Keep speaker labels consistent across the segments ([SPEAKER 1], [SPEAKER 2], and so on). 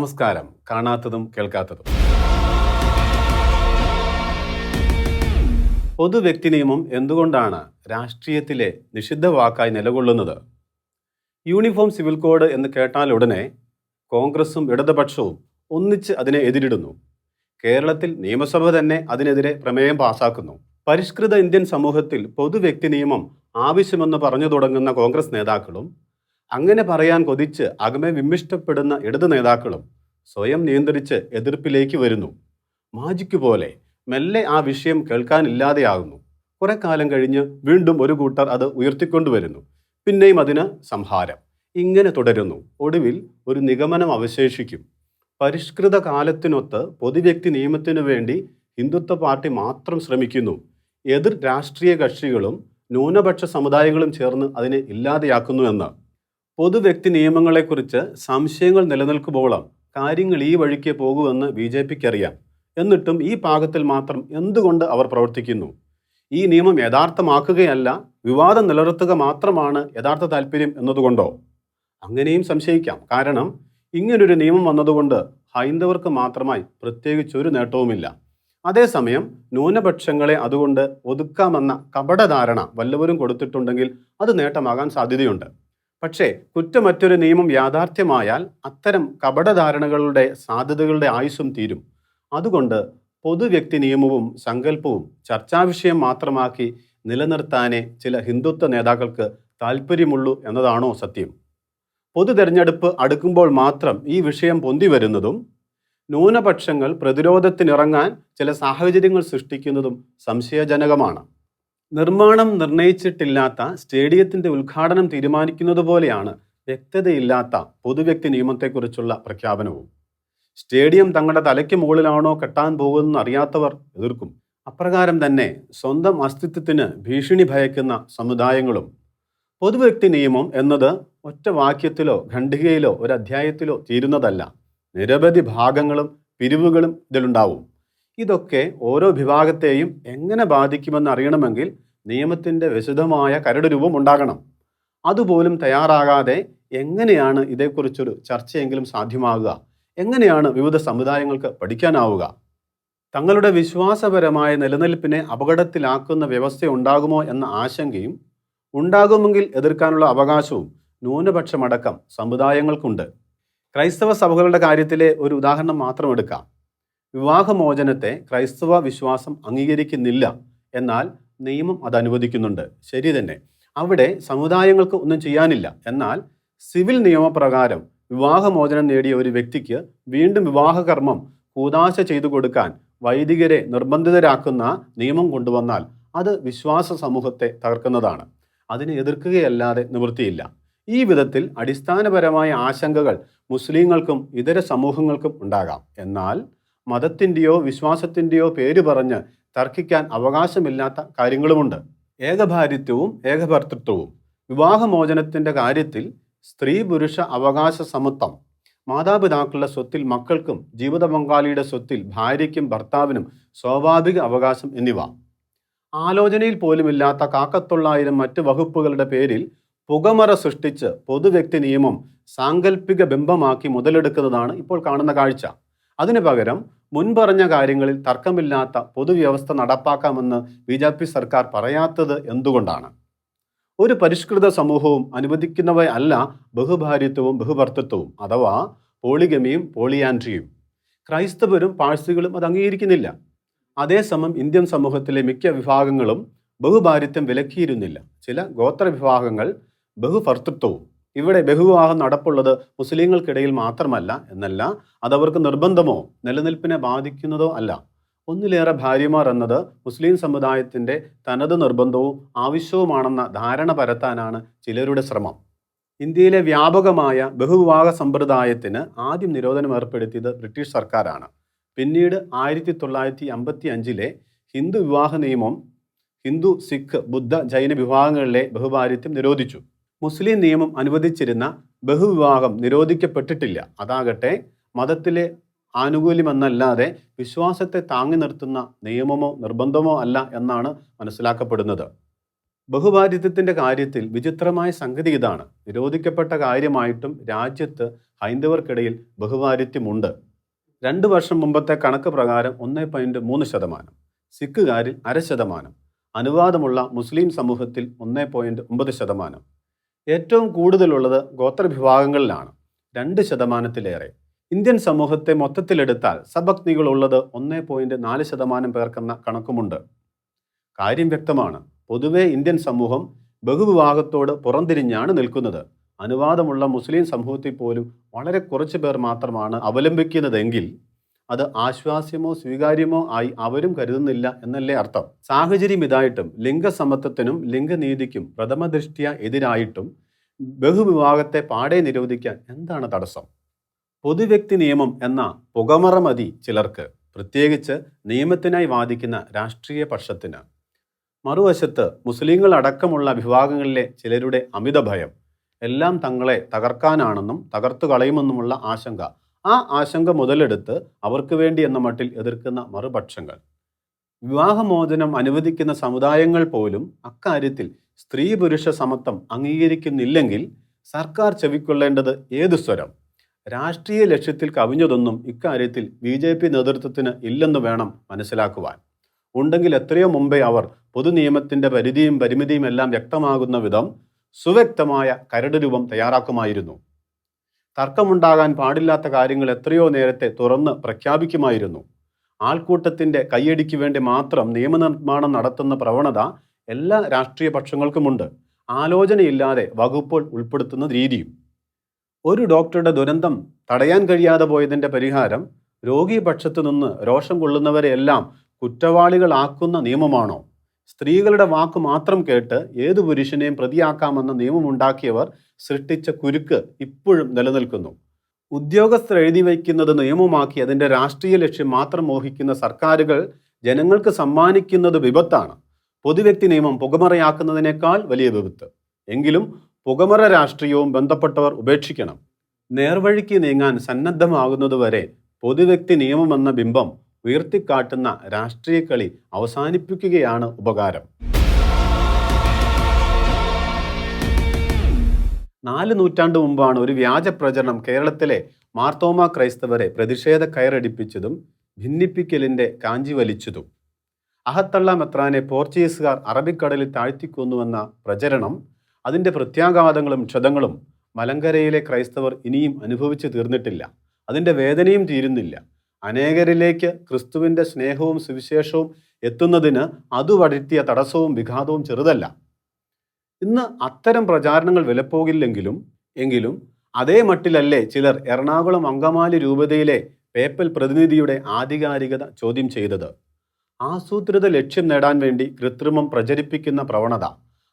[SPEAKER 1] നമസ്കാരം. കാണാത്തതും കേൾക്കാത്തതും. പൊതു വ്യക്തി നിയമം എന്തുകൊണ്ടാണ് രാഷ്ട്രീയത്തിലെ നിഷിദ്ധ വാക്കായി നിലകൊള്ളുന്നത്? യൂണിഫോം സിവിൽ കോഡ് എന്ന് കേട്ടാൽ ഉടനെ കോൺഗ്രസും ഇടതുപക്ഷവും ഒന്നിച്ച് അതിനെ എതിരിടുന്നു. കേരളത്തിൽ നിയമസഭ തന്നെ അതിനെതിരെ പ്രമേയം പാസാക്കുന്നു. പരിഷ്കൃത ഇന്ത്യൻ സമൂഹത്തിൽ പൊതു വ്യക്തി നിയമം ആവശ്യമെന്ന് പറഞ്ഞു തുടങ്ങുന്ന കോൺഗ്രസ് നേതാക്കളും അങ്ങനെ പറയാൻ കൊതിച്ച് അകമേ വിമ്മിഷ്ടപ്പെടുന്ന ഇടതു നേതാക്കളും സ്വയം നിയന്ത്രിച്ച് എതിർപ്പിലേക്ക് വരുന്നു. മാജിക്ക് പോലെ മെല്ലെ ആ വിഷയം കേൾക്കാനില്ലാതെയാകുന്നു. കുറെ കാലം കഴിഞ്ഞ് വീണ്ടും ഒരു കൂട്ടർ അത് ഉയർത്തിക്കൊണ്ടുവരുന്നു. പിന്നെയും അതിന് സംഹാരം. ഇങ്ങനെ തുടരുന്നു. ഒടുവിൽ ഒരു നിഗമനം അവശേഷിക്കും. പരിഷ്കൃത കാലത്തിനൊത്ത് പൊതുവ്യക്തി നിയമത്തിനു വേണ്ടി ഹിന്ദുത്വ പാർട്ടി മാത്രം ശ്രമിക്കുന്നു. എതിർ രാഷ്ട്രീയ കക്ഷികളും ന്യൂനപക്ഷ സമുദായങ്ങളും ചേർന്ന് അതിനെ ഇല്ലാതെയാക്കുന്നുവെന്ന്. പൊതുവ്യക്തി നിയമങ്ങളെക്കുറിച്ച് സംശയങ്ങൾ നിലനിൽക്കുമ്പോഴും കാര്യങ്ങൾ ഈ വഴിക്ക് പോകുമെന്ന് BJPക്ക് അറിയാം. എന്നിട്ടും ഈ പാകത്തിൽ മാത്രം എന്തുകൊണ്ട് അവർ പ്രവർത്തിക്കുന്നു? ഈ നിയമം യഥാർത്ഥമാക്കുകയല്ല, വിവാദം നിലനിർത്തുക മാത്രമാണ് യഥാർത്ഥ താല്പര്യം എന്നതുകൊണ്ടോ? അങ്ങനെയും സംശയിക്കാം. കാരണം ഇങ്ങനൊരു നിയമം വന്നതുകൊണ്ട് ഹൈന്ദവർക്ക് മാത്രമായി പ്രത്യേകിച്ചൊരു നേട്ടവുമില്ല. അതേസമയം ന്യൂനപക്ഷങ്ങളെ അതുകൊണ്ട് ഒതുക്കാമെന്ന കപടധാരണ വല്ലവരും കൊടുത്തിട്ടുണ്ടെങ്കിൽ അത് നേട്ടമാകാൻ സാധ്യതയുണ്ട്. പക്ഷേ കുറ്റമറ്റൊരു നിയമം യാഥാർത്ഥ്യമായാൽ അത്തരം കപടധാരണകളുടെ സാധ്യതകളുടെ ആയുസ്സും തീരും. അതുകൊണ്ട് പൊതുവ്യക്തി നിയമവും സങ്കല്പവും ചർച്ചാവിഷയം മാത്രമാക്കി നിലനിർത്താനേ ചില ഹിന്ദുത്വ നേതാക്കൾക്ക് താല്പര്യമുള്ളൂ എന്നതാണോ സത്യം? പൊതു തെരഞ്ഞെടുപ്പ് അടുക്കുമ്പോൾ മാത്രം ഈ വിഷയം പൊന്തി വരുന്നതും ന്യൂനപക്ഷങ്ങൾ പ്രതിരോധത്തിനിറങ്ങാൻ ചില സാഹചര്യങ്ങൾ സൃഷ്ടിക്കുന്നതും സംശയജനകമാണ്. നിർമ്മാണം നിർണയിച്ചിട്ടില്ലാത്ത സ്റ്റേഡിയത്തിൻ്റെ ഉദ്ഘാടനം തീരുമാനിക്കുന്നത് പോലെയാണ് വ്യക്തതയില്ലാത്ത പൊതുവ്യക്തി നിയമത്തെക്കുറിച്ചുള്ള പ്രഖ്യാപനവും. സ്റ്റേഡിയം തങ്ങളുടെ തലയ്ക്ക് മുകളിലാണോ കെട്ടാൻ പോകുന്നതെന്ന് അറിയാത്തവർ എതിർക്കും. അപ്രകാരം തന്നെ സ്വന്തം അസ്തിത്വത്തിന് ഭീഷണി ഭയക്കുന്ന സമുദായങ്ങളും. പൊതുവ്യക്തി നിയമം എന്നത് ഒറ്റ വാക്യത്തിലോ ഖണ്ഡികയിലോ ഒരു അധ്യായത്തിലോ തീരുന്നതല്ല. നിരവധി ഭാഗങ്ങളും പിരിവുകളും ഇതിലുണ്ടാവും. ഇതൊക്കെ ഓരോ വിഭാഗത്തെയും എങ്ങനെ ബാധിക്കുമെന്ന് അറിയണമെങ്കിൽ നിയമത്തിൻ്റെ വിശദമായ കരട് രൂപം ഉണ്ടാകണം. അതുപോലും തയ്യാറാകാതെ എങ്ങനെയാണ് ഇതേക്കുറിച്ചൊരു ചർച്ചയെങ്കിലും സാധ്യമാകുക? എങ്ങനെയാണ് വിവിധ സമുദായങ്ങൾക്ക് പഠിക്കാനാവുക? തങ്ങളുടെ വിശ്വാസപരമായ നിലനിൽപ്പിനെ അപകടത്തിലാക്കുന്ന വ്യവസ്ഥ ഉണ്ടാകുമോ എന്ന ആശങ്കയും ഉണ്ടാകുമെങ്കിൽ എതിർക്കാനുള്ള അവകാശവും ന്യൂനപക്ഷമടക്കം സമുദായങ്ങൾക്കുണ്ട്. ക്രൈസ്തവ സഭകളുടെ കാര്യത്തിലെ ഒരു ഉദാഹരണം മാത്രം എടുക്കാം. വിവാഹമോചനത്തെ ക്രൈസ്തവ വിശ്വാസം അംഗീകരിക്കുന്നില്ല, എന്നാൽ നിയമം അത് അനുവദിക്കുന്നുണ്ട്. ശരി തന്നെ, അവിടെ സമുദായങ്ങൾക്ക് ഒന്നും ചെയ്യാനില്ല. എന്നാൽ സിവിൽ നിയമപ്രകാരം വിവാഹമോചനം നേടിയ ഒരു വ്യക്തിക്ക് വീണ്ടും വിവാഹകർമ്മം കൂദാശ ചെയ്തു കൊടുക്കാൻ വൈദികരെ നിർബന്ധിതരാക്കുന്ന നിയമം കൊണ്ടുവന്നാൽ അത് വിശ്വാസ സമൂഹത്തെ തകർക്കുന്നതാണ്. അതിനെ എതിർക്കുകയല്ലാതെ നിവൃത്തിയില്ല. ഈ വിധത്തിൽ അടിസ്ഥാനപരമായ ആശങ്കകൾ മുസ്ലിങ്ങൾക്കും ഇതര സമൂഹങ്ങൾക്കും ഉണ്ടാകാം. എന്നാൽ മതത്തിൻ്റെയോ വിശ്വാസത്തിൻ്റെയോ പേര് പറഞ്ഞ് തർക്കിക്കാൻ അവകാശമില്ലാത്ത കാര്യങ്ങളുമുണ്ട്. ഏകഭാരിത്വവും ഏകഭർത്തൃത്വവും. വിവാഹമോചനത്തിൻ്റെ കാര്യത്തിൽ സ്ത്രീ പുരുഷ അവകാശ സമത്വം, മാതാപിതാക്കളുടെ സ്വത്തിൽ മക്കൾക്കും ജീവിത പങ്കാളിയുടെ സ്വത്തിൽ ഭാര്യയ്ക്കും ഭർത്താവിനും സ്വാഭാവിക അവകാശം എന്നിവ. ആലോചനയിൽ പോലുമില്ലാത്ത കാക്കത്തൊള്ളായിരം മറ്റ് വകുപ്പുകളുടെ പേരിൽ പുകമറ സൃഷ്ടിച്ച് പൊതുവ്യക്തി നിയമം സാങ്കല്പിക ബിംബമാക്കി മുതലെടുക്കുന്നതാണ് ഇപ്പോൾ കാണുന്ന കാഴ്ച. അതിനു പകരം മുൻപറഞ്ഞ കാര്യങ്ങളിൽ തർക്കമില്ലാത്ത പൊതുവ്യവസ്ഥ നടപ്പാക്കാമെന്ന് BJP സർക്കാർ പറയാത്തത് എന്തുകൊണ്ടാണ്? ഒരു പരിഷ്കൃത സമൂഹവും അനുവദിക്കുന്നവയല്ല ബഹുഭാര്യത്വവും ബഹുഭർത്തൃത്വവും, അഥവാ പോളിഗമിയും പോളിയാൻഡ്രിയും. ക്രൈസ്തവരും പാഴ്സികളും അത് അംഗീകരിക്കുന്നില്ല. അതേസമയം ഇന്ത്യൻ സമൂഹത്തിലെ മിക്ക വിഭാഗങ്ങളും ബഹുഭാര്യത്വം വിലക്കിയിരുന്നില്ല. ചില ഗോത്ര വിഭാഗങ്ങൾ ബഹുഭർത്തൃത്വവും. ഇവിടെ ബഹുവിവാഹം നടപ്പുള്ളത് മുസ്ലിങ്ങൾക്കിടയിൽ മാത്രമല്ല എന്നല്ല, അതവർക്ക് നിർബന്ധമോ നിലനിൽപ്പിനെ ബാധിക്കുന്നതോ അല്ല. ഒന്നിലേറെ ഭാര്യമാർ എന്നത് മുസ്ലിം സമുദായത്തിൻ്റെ തനത് നിർബന്ധവും ആവശ്യവുമാണെന്ന ധാരണ പരത്താനാണ് ചിലരുടെ ശ്രമം. ഇന്ത്യയിലെ വ്യാപകമായ ബഹുവിവാഹ സമ്പ്രദായത്തിന് ആദ്യം നിരോധനം ഏർപ്പെടുത്തിയത് ബ്രിട്ടീഷ് സർക്കാരാണ്. പിന്നീട് 1955 ഹിന്ദു വിവാഹ നിയമം ഹിന്ദു, സിഖ്, ബുദ്ധ, ജൈന വിഭാഗങ്ങളിലെ ബഹുഭാര്യത്വം നിരോധിച്ചു. മുസ്ലിം നിയമം അനുവദിച്ചിരുന്ന ബഹുവിവാഹം നിരോധിക്കപ്പെട്ടിട്ടില്ല. അതാകട്ടെ മതത്തിലെ ആനുകൂല്യമെന്നല്ലാതെ വിശ്വാസത്തെ താങ്ങി നിർത്തുന്ന നിയമമോ നിർബന്ധമോ അല്ല എന്നാണ് മനസ്സിലാക്കപ്പെടുന്നത്. ബഹുഭാര്യാത്വത്തിന്റെ കാര്യത്തിൽ വിചിത്രമായ സംഗതി ഇതാണ്. നിരോധിക്കപ്പെട്ട കാര്യമായിട്ടും രാജ്യത്ത് ഹൈന്ദവർക്കിടയിൽ ബഹുഭാര്യാത്വമുണ്ട്. 2 വർഷം മുമ്പത്തെ കണക്ക് പ്രകാരം 1.3%, സിഖുകാരിൽ 0.5%, അനുവാദമുള്ള മുസ്ലിം സമൂഹത്തിൽ 1.9%. ഏറ്റവും കൂടുതലുള്ളത് ഗോത്രവിഭാഗങ്ങളിലാണ്, 2%-ലേറെ. ഇന്ത്യൻ സമൂഹത്തെ മൊത്തത്തിലെടുത്താൽ സഭക്തികളുള്ളത് 1.4% പേർക്കെന്ന കണക്കുമുണ്ട്. കാര്യം വ്യക്തമാണ്. പൊതുവെ ഇന്ത്യൻ സമൂഹം ബഹുവിവാഹത്തോട് പുറംതിരിഞ്ഞാണ് നിൽക്കുന്നത്. അനുവാദമുള്ള മുസ്ലിം സമൂഹത്തിൽ പോലും വളരെ കുറച്ച് പേർ മാത്രമാണ് അവലംബിക്കുന്നതെങ്കിൽ അത് ആശ്വാസ്യമോ സ്വീകാര്യമോ ആയി അവരും കരുതുന്നില്ല എന്നല്ലേ അർത്ഥം. സാഹചര്യം ഇതായിട്ടും ലിംഗസമത്വത്തിനും ലിംഗനീതിക്കും പ്രഥമദൃഷ്ട്യാ എതിരായിട്ടും ബഹുവിവാഹത്തെ പാടെ നിരോധിക്കാൻ എന്താണ് തടസ്സം? പൊതുവ്യക്തി നിയമം എന്ന പുകമറ മതി ചിലർക്ക്, പ്രത്യേകിച്ച് നിയമത്തിനായി വാദിക്കുന്ന രാഷ്ട്രീയ പക്ഷത്തിന്. മറുവശത്ത് മുസ്ലിങ്ങൾ അടക്കമുള്ള വിഭാഗങ്ങളിലെ ചിലരുടെ അമിത ഭയം, എല്ലാം തങ്ങളെ തകർക്കാനാണെന്നും തകർത്തു കളയുമെന്നുമുള്ള ആശങ്ക. ആ ആശങ്ക മുതലെടുത്ത് അവർക്ക് വേണ്ടി എന്ന മട്ടിൽ എതിർക്കുന്ന മറുപക്ഷങ്ങൾ. വിവാഹമോചനം അനുവദിക്കുന്ന സമുദായങ്ങൾ പോലും അക്കാര്യത്തിൽ സ്ത്രീ പുരുഷ സമത്വം അംഗീകരിക്കുന്നില്ലെങ്കിൽ സർക്കാർ ചെവിക്കൊള്ളേണ്ടത് ഏതു സ്വരം? രാഷ്ട്രീയ ലക്ഷ്യത്തിൽ കവിഞ്ഞതൊന്നും ഇക്കാര്യത്തിൽ BJP നേതൃത്വത്തിന് ഇല്ലെന്ന് വേണം മനസ്സിലാക്കുവാൻ. ഉണ്ടെങ്കിൽ എത്രയോ മുമ്പേ അവർ പൊതു നിയമത്തിന്റെ പരിധിയും പരിമിതിയും എല്ലാം വ്യക്തമാകുന്ന വിധം സുവ്യക്തമായ കരട് രൂപം തയ്യാറാക്കുമായിരുന്നു. തർക്കമുണ്ടാകാൻ പാടില്ലാത്ത കാര്യങ്ങൾ എത്രയോ നേരത്തെ തുറന്ന് പ്രഖ്യാപിക്കുമായിരുന്നു. ആൾക്കൂട്ടത്തിന്റെ കയ്യടിക്ക് വേണ്ടി മാത്രം നിയമനിർമ്മാണം നടത്തുന്ന പ്രവണത എല്ലാ രാഷ്ട്രീയ പക്ഷങ്ങൾക്കുമുണ്ട്. ആലോചനയില്ലാതെ വകുപ്പുകൾ ഉൾപ്പെടുത്തുന്ന രീതിയും. ഒരു ഡോക്ടറുടെ ദുരന്തം തടയാൻ കഴിയാതെ പോയതിന്റെ പരിഹാരം രോഗീപക്ഷത്തു നിന്ന് രോഷം കൊള്ളുന്നവരെയെല്ലാം കുറ്റവാളികളാക്കുന്ന നിയമമാണോ? സ്ത്രീകളുടെ വാക്ക് മാത്രം കേട്ട് ഏതു പുരുഷനെയും പ്രതിയാക്കാമെന്ന നിയമമുണ്ടാക്കിയവർ സൃഷ്ടിച്ച കുരുക്ക് ഇപ്പോഴും നിലനിൽക്കുന്നു. ഉദ്യോഗസ്ഥർ എഴുതി വയ്ക്കുന്നത് നിയമമാക്കി അതിൻ്റെ രാഷ്ട്രീയ ലക്ഷ്യം മാത്രം മോഹിക്കുന്ന സർക്കാരുകൾ ജനങ്ങൾക്ക് സമ്മാനിക്കുന്നത് വിപത്താണ്. പൊതുവ്യക്തി നിയമം പുകമറയാക്കുന്നതിനേക്കാൾ വലിയ വിപത്ത്. എങ്കിലും പുകമറ രാഷ്ട്രീയവും ബന്ധപ്പെട്ടവർ ഉപേക്ഷിക്കണം. നേർവഴിക്ക് നീങ്ങാൻ സന്നദ്ധമാകുന്നതുവരെ പൊതുവ്യക്തി നിയമമെന്ന ബിംബം ഉയർത്തിക്കാട്ടുന്ന രാഷ്ട്രീയ കളി അവസാനിപ്പിക്കുകയാണ് ഉപകാരം. 4 നൂറ്റാണ്ട് മുമ്പാണ് ഒരു വ്യാജ പ്രചരണം കേരളത്തിലെ മാർത്തോമ ക്രൈസ്തവരെ പ്രതിഷേധ കയറടിപ്പിച്ചതും ഭിന്നിപ്പിക്കലിന്റെ കാഞ്ചി വലിച്ചതും. അഹത്തള്ള മെത്രാനെ പോർച്ചുഗീസുകാർ അറബിക്കടലിൽ താഴ്ത്തിക്കൊന്നുവെന്ന പ്രചരണം, അതിൻ്റെ പ്രത്യാഘാതങ്ങളും ക്ഷതങ്ങളും മലങ്കരയിലെ ക്രൈസ്തവർ ഇനിയും അനുഭവിച്ചു തീർന്നിട്ടില്ല. അതിൻ്റെ വേദനയും തീരുന്നില്ല. അനേകരിലേക്ക് ക്രിസ്തുവിൻ്റെ സ്നേഹവും സുവിശേഷവും എത്തുന്നതിന് അത് വരുത്തിയ തടസ്സവും വിഘാതവും ചെറുതല്ല. ഇന്ന് അത്തരം പ്രചാരണങ്ങൾ വിലപ്പോകില്ലെങ്കിലും അതേ മട്ടിലല്ലേ ചിലർ എറണാകുളം അങ്കമാലി രൂപതയിലെ പേപ്പൽ പ്രതിനിധിയുടെ ആധികാരികത ചോദ്യം ചെയ്തത്? ആസൂത്രിത ലക്ഷ്യം നേടാൻ വേണ്ടി കൃത്രിമം പ്രചരിപ്പിക്കുന്ന പ്രവണത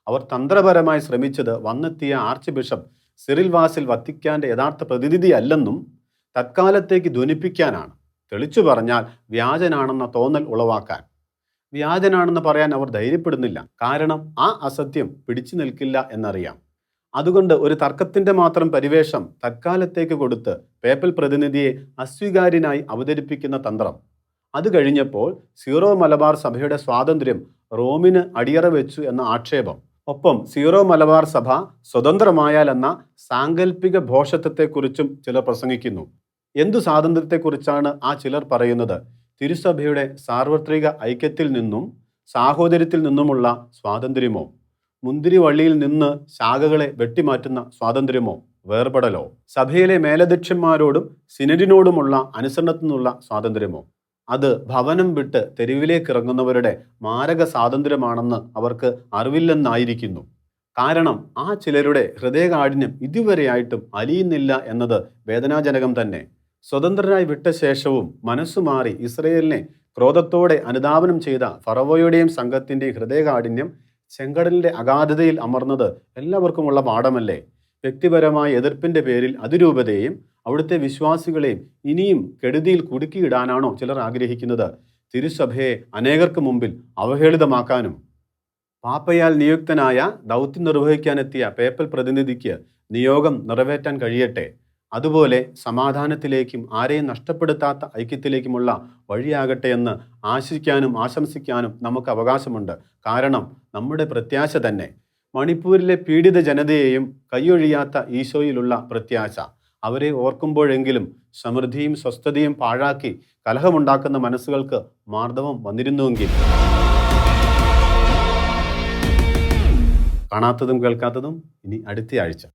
[SPEAKER 1] അവർ തന്ത്രപരമായി ശ്രമിച്ചത് വന്നെത്തിയ ആർച്ച് ബിഷപ്പ് സിറിൽ വാസിൽ വത്തിക്കാന്റെ യഥാർത്ഥ പ്രതിനിധിയല്ലെന്നും തത്കാലത്തേക്ക് ധ്വനിപ്പിക്കാനാണ്. തെളിച്ചു പറഞ്ഞാൽ വ്യാജനാണെന്ന തോന്നൽ ഉളവാക്കാൻ. വ്യാജനാണെന്ന് പറയാൻ അവർ ധൈര്യപ്പെടുന്നില്ല. കാരണം ആ അസത്യം പിടിച്ചു നിൽക്കില്ല എന്നറിയാം. അതുകൊണ്ട് ഒരു തർക്കത്തിന്റെ മാത്രം പരിവേഷം തത്കാലത്തേക്ക് കൊടുത്ത് പേപ്പൽ പ്രതിനിധിയെ അസ്വീകാര്യനായി അവതരിപ്പിക്കുന്ന തന്ത്രം. അത് കഴിഞ്ഞപ്പോൾ സീറോ മലബാർ സഭയുടെ സ്വാതന്ത്ര്യം റോമിന് അടിയറ വെച്ചു എന്ന ആക്ഷേപം. ഒപ്പം സീറോ മലബാർ സഭ സ്വതന്ത്രമായാൽ എന്ന സാങ്കല്പിക ഭോഷത്വത്തെക്കുറിച്ചും ചിലർ പ്രസംഗിക്കുന്നു. എന്തു സ്വാതന്ത്ര്യത്തെക്കുറിച്ചാണ് ആ ചിലർ പറയുന്നത്? തിരുസഭയുടെ സാർവത്രിക ഐക്യത്തിൽ നിന്നും സാഹോദര്യത്തിൽ നിന്നുമുള്ള സ്വാതന്ത്ര്യമോ? മുന്തിരിവള്ളിയിൽ നിന്ന് ശാഖകളെ വെട്ടിമാറ്റുന്ന സ്വാതന്ത്ര്യമോ? വേർപെടലോ? സഭയിലെ മേലധ്യക്ഷന്മാരോടും സിനഡിനോടുമുള്ള അനുസരണത്തിൽ നിന്നുള്ള സ്വാതന്ത്ര്യമോ? അത് ഭവനം വിട്ട് തെരുവിലേക്ക് ഇറങ്ങുന്നവരുടെ മാരക സ്വാതന്ത്ര്യമാണെന്ന് അവർക്ക് അറിവില്ലെന്നായിരിക്കുന്നു. കാരണം ആ ചിലരുടെ ഹൃദയകാഠിന്യം ഇതുവരെയായിട്ടും അലിയുന്നില്ല എന്നത് വേദനാജനകം തന്നെ. സ്വതന്ത്രരായി വിട്ട ശേഷവും മനസ്സുമാറി ഇസ്രയേലിനെ ക്രോധത്തോടെ അനുധാവനം ചെയ്ത ഫറവോയുടെയും സംഘത്തിൻ്റെയും ഹൃദയകാഠിന്യം ചെങ്കടലിൻ്റെ അഗാധതയിൽ അമർന്നത് എല്ലാവർക്കുമുള്ള പാഠമല്ലേ? വ്യക്തിപരമായ എതിർപ്പിൻ്റെ പേരിൽ അതിരൂപതയെയും അവിടുത്തെ വിശ്വാസികളെയും ഇനിയും കെടുതിയിൽ കുടുക്കിയിടാനാണോ ചിലർ ആഗ്രഹിക്കുന്നത്? തിരുസഭയെ അനേകർക്ക് മുമ്പിൽ അവഹേളിതമാക്കാനും. പാപ്പയാൽ നിയുക്തനായ ദൗത്യം നിർവഹിക്കാനെത്തിയ പേപ്പൽ പ്രതിനിധിക്ക് നിയോഗം നിറവേറ്റാൻ കഴിയട്ടെ. അതുപോലെ സമാധാനത്തിലേക്കും ആരെയും നഷ്ടപ്പെടുത്താത്ത ഐക്യത്തിലേക്കുമുള്ള വഴിയാകട്ടെ എന്ന് ആശിക്കാനും ആശംസിക്കാനും നമുക്ക് അവകാശമുണ്ട്. കാരണം നമ്മുടെ പ്രത്യാശ തന്നെ മണിപ്പൂരിലെ പീഡിത ജനതയെയും കൈയൊഴിയാത്ത ഈശോയിലുള്ള പ്രത്യാശ. അവരെ ഓർക്കുമ്പോഴെങ്കിലും സമൃദ്ധിയും സ്വസ്ഥതയും പാഴാക്കി കലഹമുണ്ടാക്കുന്ന മനസ്സുകൾക്ക് മാർദ്ദവം വന്നിരുന്നുവെങ്കിൽ. കാണാത്തതും കേൾക്കാത്തതും ഇനി അടുത്ത ആഴ്ച.